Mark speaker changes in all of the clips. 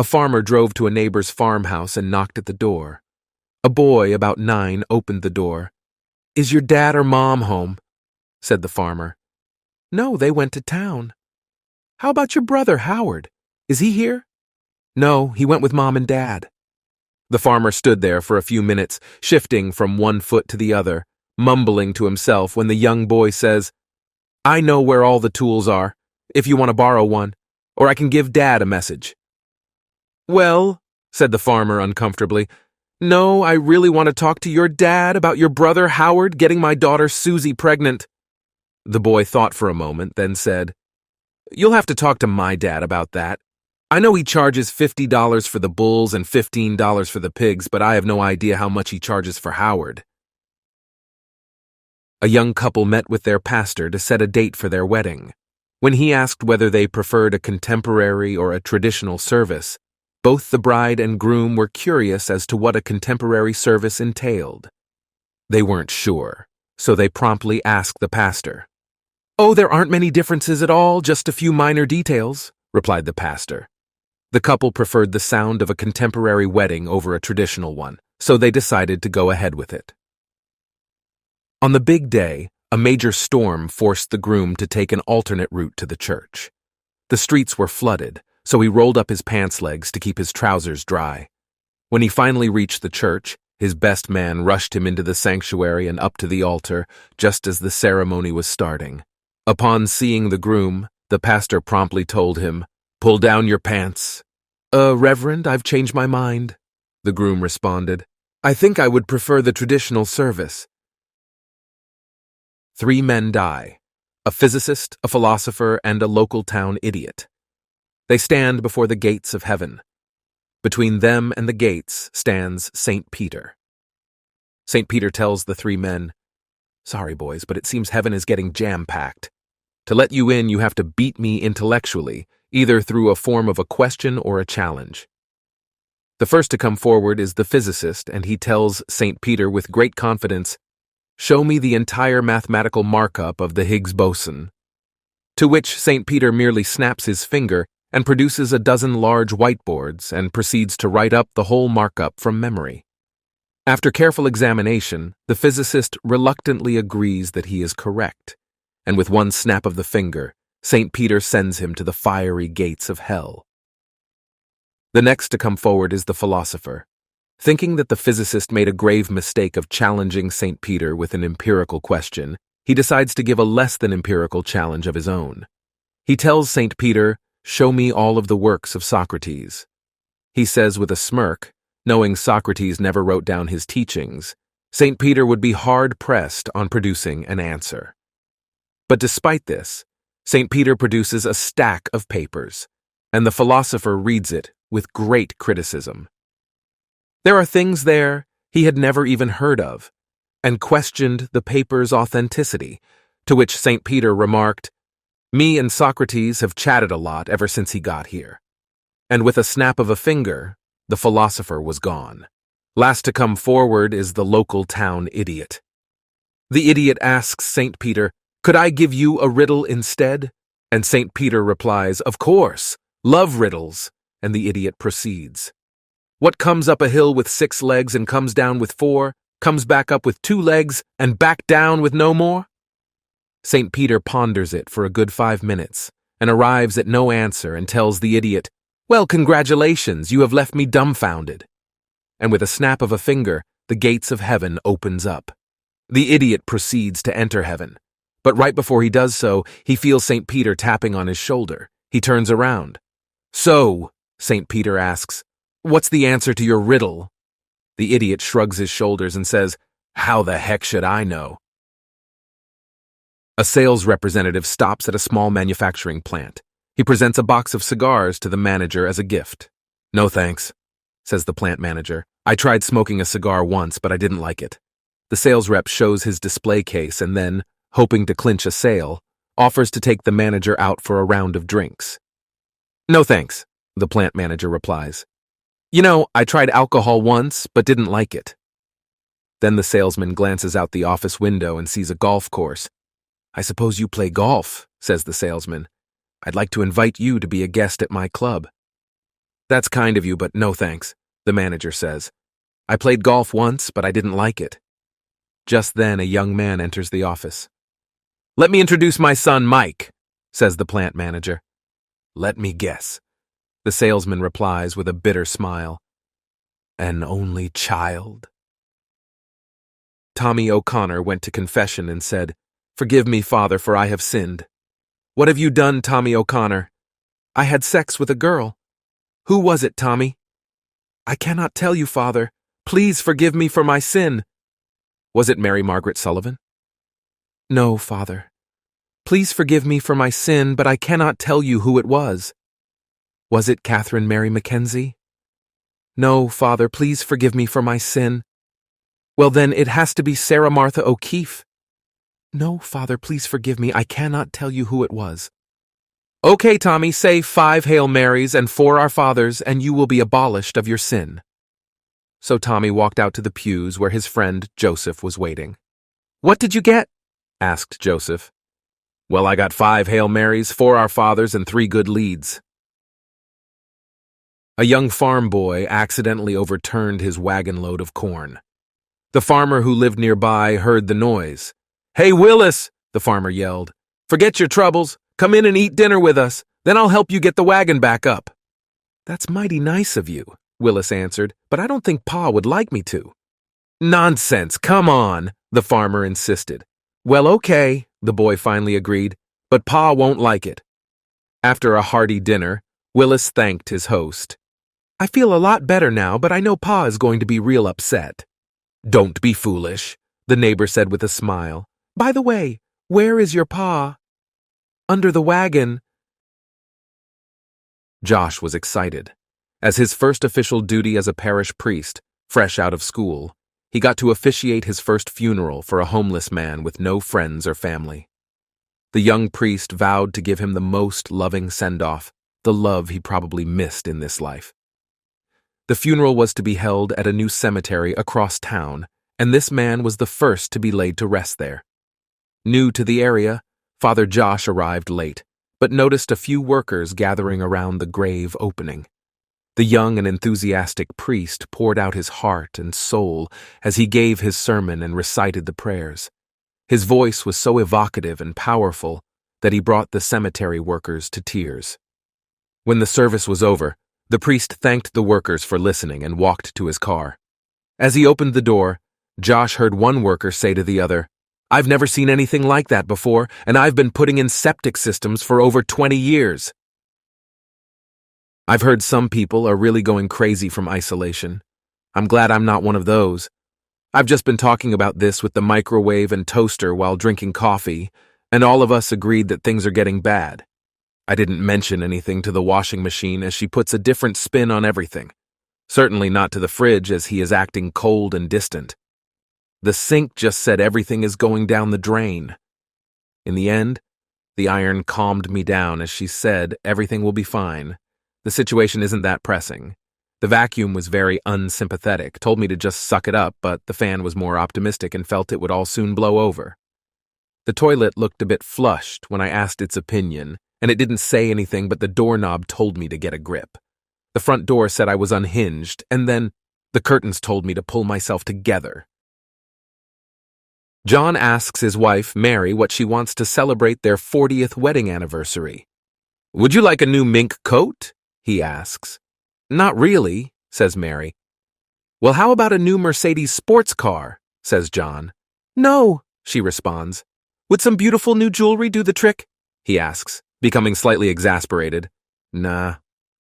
Speaker 1: A farmer drove to a neighbor's farmhouse and knocked at the door. A boy about 9 opened the door. "Is your dad or mom home?" said the farmer. "No, they went to town." "How about your brother, Howard? Is he here?" "No, he went with Mom and Dad." The farmer stood there for a few minutes, shifting from one foot to the other, mumbling to himself when the young boy says, "I know where all the tools are, if you want to borrow one, or I can give Dad a message." "Well," said the farmer uncomfortably, "no, I really want to talk to your dad about your brother Howard getting my daughter Susie pregnant." The boy thought for a moment, then said, "You'll have to talk to my dad about that. I know he charges $50 for the bulls and $15 for the pigs, but I have no idea how much he charges for Howard." A young couple met with their pastor to set a date for their wedding. When he asked whether they preferred a contemporary or a traditional service, both the bride and groom were curious as to what a contemporary service entailed. They weren't sure, so they promptly asked the pastor. "Oh, there aren't many differences at all, just a few minor details," replied the pastor. The couple preferred the sound of a contemporary wedding over a traditional one, so they decided to go ahead with it. On the big day, a major storm forced the groom to take an alternate route to the church. The streets were flooded, so he rolled up his pants legs to keep his trousers dry. When he finally reached the church, his best man rushed him into the sanctuary and up to the altar, just as the ceremony was starting. Upon seeing the groom, the pastor promptly told him, "Pull down your pants." Reverend, I've changed my mind," the groom responded. "I think I would prefer the traditional service." 3 men die: a physicist, a philosopher, and a local town idiot. They stand before the gates of heaven. Between them and the gates stands St. Peter. St. Peter tells the 3 men, "Sorry, boys, but it seems heaven is getting jam-packed. To let you in, you have to beat me intellectually, either through a form of a question or a challenge." The first to come forward is the physicist, and he tells St. Peter with great confidence, "Show me the entire mathematical markup of the Higgs boson." To which St. Peter merely snaps his finger and produces a dozen large whiteboards and proceeds to write up the whole markup from memory. After careful examination, the physicist reluctantly agrees that he is correct, and with one snap of the finger, St. Peter sends him to the fiery gates of hell. The next to come forward is the philosopher. Thinking that the physicist made a grave mistake of challenging St. Peter with an empirical question, he decides to give a less than empirical challenge of his own. He tells St. Peter, "Show me all of the works of Socrates." He says with a smirk, knowing Socrates never wrote down his teachings, St. Peter would be hard-pressed on producing an answer. But despite this, St. Peter produces a stack of papers, and the philosopher reads it with great criticism. There are things there he had never even heard of, and questioned the paper's authenticity, to which St. Peter remarked, "Me and Socrates have chatted a lot ever since he got here." And with a snap of a finger, the philosopher was gone. Last to come forward is the local town idiot. The idiot asks St. Peter, "Could I give you a riddle instead?" And St. Peter replies, "Of course, love riddles," and the idiot proceeds. "What comes up a hill with 6 legs and comes down with 4, comes back up with 2 legs and back down with no more?" St. Peter ponders it for a good 5 minutes and arrives at no answer and tells the idiot, "Well, congratulations, you have left me dumbfounded." And with a snap of a finger, the gates of heaven opens up. The idiot proceeds to enter heaven, but right before he does so, he feels St. Peter tapping on his shoulder. He turns around. "So," St. Peter asks, "what's the answer to your riddle?" The idiot shrugs his shoulders and says, "How the heck should I know?" A sales representative stops at a small manufacturing plant. He presents a box of cigars to the manager as a gift. "No thanks," says the plant manager. "I tried smoking a cigar once, but I didn't like it." The sales rep shows his display case and then, hoping to clinch a sale, offers to take the manager out for a round of drinks. "No thanks," the plant manager replies. "You know, I tried alcohol once, but didn't like it." Then the salesman glances out the office window and sees a golf course. "I suppose you play golf," says the salesman. "I'd like to invite you to be a guest at my club." That's kind of you, but no thanks, the manager says. I played golf once, but I didn't like it. Just then, a young man enters the office. Let me introduce my son, Mike, says the plant manager. Let me guess, the salesman replies with a bitter smile. An only child? Tommy O'Connor went to confession and said, Forgive me, Father, for I have sinned. What have you done, Tommy O'Connor? I had sex with a girl. Who was it, Tommy? I cannot tell you, Father. Please forgive me for my sin. Was it Mary Margaret Sullivan? No, Father. Please forgive me for my sin, but I cannot tell you who it was. Was it Catherine Mary Mackenzie? No, Father, please forgive me for my sin. Well, then it has to be Sarah Martha O'Keefe. No, Father, please forgive me. I cannot tell you who it was. Okay, Tommy, say 5 Hail Marys and 4 Our Fathers, and you will be abolished of your sin. So Tommy walked out to the pews where his friend Joseph was waiting. What did you get? Asked Joseph. Well, I got 5 Hail Marys, 4 Our Fathers, and 3 good leads. A young farm boy accidentally overturned his wagon load of corn. The farmer who lived nearby heard the noise. Hey, Willis, the farmer yelled. Forget your troubles. Come in and eat dinner with us. Then I'll help you get the wagon back up. That's mighty nice of you, Willis answered, but I don't think Pa would like me to. Nonsense, come on, the farmer insisted. Well, okay, the boy finally agreed, but Pa won't like it. After a hearty dinner, Willis thanked his host. I feel a lot better now, but I know Pa is going to be real upset. Don't be foolish, the neighbor said with a smile. By the way, where is your Pa? Under the wagon. Josh was excited. As his first official duty as a parish priest, fresh out of school, he got to officiate his first funeral for a homeless man with no friends or family. The young priest vowed to give him the most loving send-off, the love he probably missed in this life. The funeral was to be held at a new cemetery across town, and this man was the first to be laid to rest there. New to the area, Father Josh arrived late, but noticed a few workers gathering around the grave opening. The young and enthusiastic priest poured out his heart and soul as he gave his sermon and recited the prayers. His voice was so evocative and powerful that he brought the cemetery workers to tears. When the service was over, the priest thanked the workers for listening and walked to his car. As he opened the door, Josh heard one worker say to the other, I've never seen anything like that before, and I've been putting in septic systems for over 20 years. I've heard some people are really going crazy from isolation. I'm glad I'm not one of those. I've just been talking about this with the microwave and toaster while drinking coffee, and all of us agreed that things are getting bad. I didn't mention anything to the washing machine as she puts a different spin on everything. Certainly not to the fridge as he is acting cold and distant. The sink just said everything is going down the drain. In the end, the iron calmed me down as she said everything will be fine. The situation isn't that pressing. The vacuum was very unsympathetic, told me to just suck it up, but the fan was more optimistic and felt it would all soon blow over. The toilet looked a bit flushed when I asked its opinion, and it didn't say anything, but the doorknob told me to get a grip. The front door said I was unhinged, and then the curtains told me to pull myself together. John asks his wife, Mary, what she wants to celebrate their 40th wedding anniversary. Would you like a new mink coat? He asks. Not really, says Mary. Well, how about a new Mercedes sports car? Says John. No, she responds. Would some beautiful new jewelry do the trick? He asks, becoming slightly exasperated. Nah,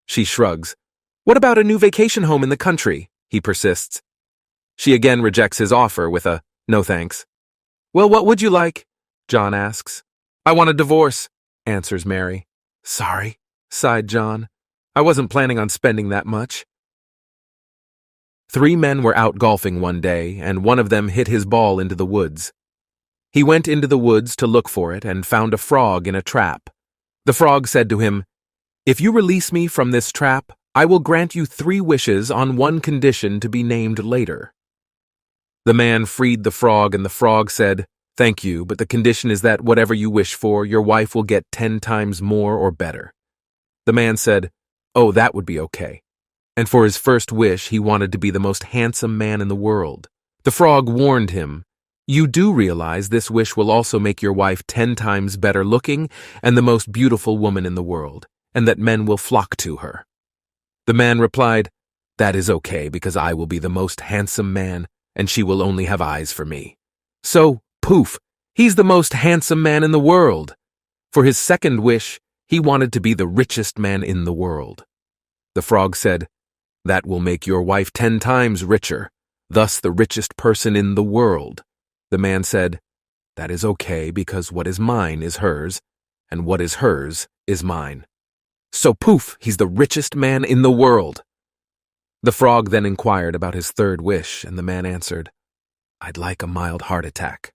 Speaker 1: she shrugs. What about a new vacation home in the country? He persists. She again rejects his offer with a no thanks. Well, what would you like? John asks. I want a divorce, answers Mary. Sorry, sighed John. I wasn't planning on spending that much. 3 men were out golfing one day, and one of them hit his ball into the woods. He went into the woods to look for it and found a frog in a trap. The frog said to him, If you release me from this trap, I will grant you 3 wishes on one condition to be named later. The man freed the frog, and the frog said, Thank you, but the condition is that whatever you wish for, your wife will get 10 times more or better. The man said, Oh, that would be okay. And for his first wish, he wanted to be the most handsome man in the world. The frog warned him, "You do realize this wish will also make your wife 10 times better looking and the most beautiful woman in the world, and that men will flock to her." The man replied, "That is okay, because I will be the most handsome man, and she will only have eyes for me." So, poof, he's the most handsome man in the world. For his second wish, he wanted to be the richest man in the world. The frog said, "That will make your wife 10 times richer, thus the richest person in the world." The man said, "That is okay, because what is mine is hers, and what is hers is mine." So poof, he's the richest man in the world. The frog then inquired about his third wish, and the man answered, "I'd like a mild heart attack."